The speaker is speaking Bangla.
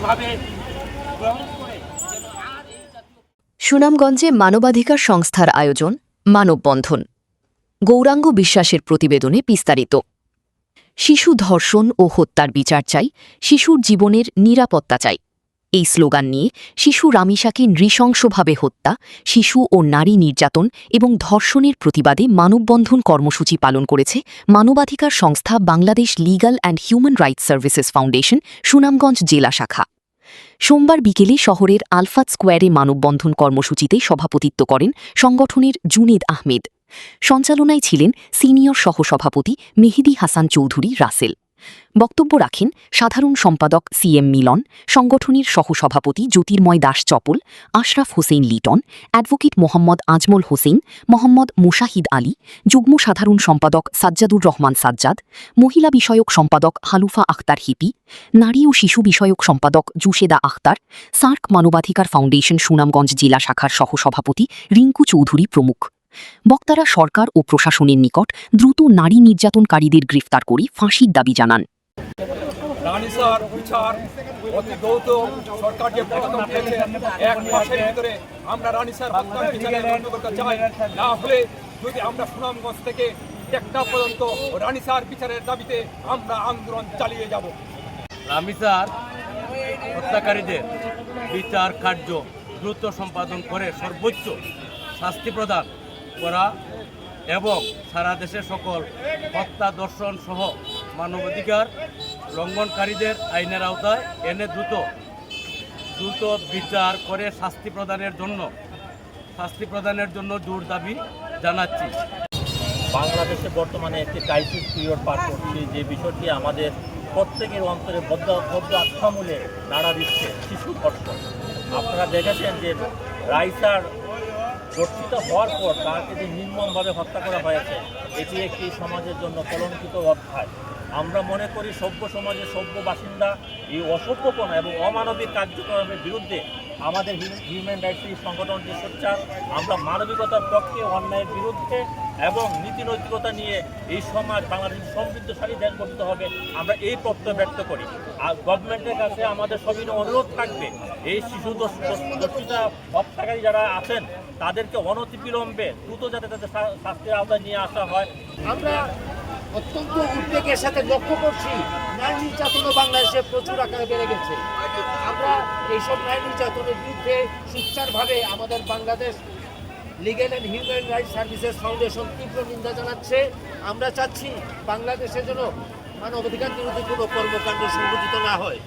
সমানভাবে গ্রহণ করে যেন আর এই জাতীয়। সুনামগঞ্জে মানবাধিকার সংস্থার আয়োজন মানববন্ধন। গৌরাঙ্গ বিশ্বাসের প্রতিবেদনে বিস্তারিত। শিশু ধর্ষণ ও হত্যার বিচার চাই, শিশুর জীবনের নিরাপত্তা চাই। এই স্লোগান নিয়ে শিশু রামিসাকে নৃশংসভাবে হত্যা, শিশু ও নারী নির্যাতন এবং ধর্ষণের প্রতিবাদে মানববন্ধন কর্মসূচি পালন করেছে মানবাধিকার সংস্থা Bangladesh legal and human rights services foundation Sunamganj জেলা শাখা। সোমবার বিকেলে শহরের আলফাত স্কোয়ারে মানববন্ধন কর্মসূচিতে সভাপতিত্ব করেন সংগঠনের জুনেদ আহমেদ। সঞ্চালনায় ছিলেন সিনিয়র সহসভাপতি মেহেদী হাসান চৌধুরী রাসেল। বক্তব্য রাখেন সাধারণ সম্পাদক সিএম মিলন, সংগঠনের সহসভাপতি জ্যোতির্ময় দাস চপল, আশরাফ হোসেন লিটন, অ্যাডভোকেট মোহাম্মদ আজমল হোসেন, মোহাম্মদ মুশাহিদ আলী, যুগ্ম সাধারণ সম্পাদক সাজ্জাদুর রহমান সাজ্জাদ, মহিলা বিষয়ক সম্পাদক হালুফা আখতার হিপি, নারী ও শিশু বিষয়ক সম্পাদক জুশেদা আখতার, সার্ক মানবাধিকার ফাউন্ডেশন সুনামগঞ্জ জেলা শাখার সহসভাপতি রিঙ্কু চৌধুরী প্রমুখ। বক্তারা সরকার ও প্রশাসনের নিকট দ্রুত নারী নির্যাতনকারীদের গ্রেফতার করে ফাঁসির দাবি জানান। রানিসার বিচার অতি দ্রুত সরকার যে পদক্ষেপ নিয়েছে, এক মাসের ভিতরে আমরা রানিসার হত্যার বিচারের বন্ধ করতে চাই। না হলে যদি আমরা সুনামগঞ্জ থেকে টেকনাফ পর্যন্ত রানিসার বিচারের দাবিতে আমরা আন্দোলন চালিয়ে যাব। রামিসার হত্যাকারীদের বিচার কার্য দ্রুত সম্পাদন করে সর্বোচ্চ শাস্তি প্রদান করা এবং সারা দেশের সকল হত্যা, ধর্ষণ সহ মানবাধিকার লঙ্ঘনকারীদের আইনের আওতায় এনে দ্রুত বিচার করে শাস্তি প্রদানের জন্য জোর দাবি জানাচ্ছি। বাংলাদেশে বর্তমানে একটি ক্রাইসিস পিরিয়ড পার করছি, যে বিষয়টি আমাদের প্রত্যেকের অন্তরে বদ্ধ আত্মামূলে নাড়া দিচ্ছে শিশু ধর্ষণ। আপনারা দেখেছেন যে রাইসার ধর্ষিত হওয়ার পর তাকে যে নির্মমভাবে হত্যা করা হয়েছে, এটি একটি সমাজের জন্য কলঙ্কিত অধ্যায়। আমরা মনে করি সভ্য সমাজের সভ্য বাসিন্দা এই অসভ্যপনা এবং অমানবিক কার্যক্রমের বিরুদ্ধে আমাদের হিউম্যান রাইটস সংগঠনটি সোচ্চার। আমরা মানবিকতার পক্ষে, অন্যায়ের বিরুদ্ধে এবং নীতি নৈতিকতা নিয়ে এই সমাজ বাংলাদেশ সমৃদ্ধশালী দেশ গঠিত হবে, আমরা এই প্রত্যয় ব্যক্ত করি। আর গভর্নমেন্টের কাছে আমাদের সবিনয় অনুরোধ থাকবে, এই শিশু দর্শিতা হত্যাকারী যারা আছেন তাদেরকে অনতিবিলম্বে দ্রুত যাতে তাদের শাস্তির আওতায় নিয়ে আসা হয়। আমরা অত্যন্ত উদ্বেগের সাথে লক্ষ্য করছি নারী নির্যাতনও বাংলাদেশে প্রচুর আকারে বেড়ে গেছে। আমরা এইসব নারী নির্যাতনের বিরুদ্ধে সুচারুভাবে আমাদের Bangladesh legal and human rights services foundation তীব্র নিন্দা জানাচ্ছে। আমরা চাচ্ছি বাংলাদেশের জন্য মানবাধিকার বিরোধী কোনো কর্মকাণ্ড সংঘটিত না হয়।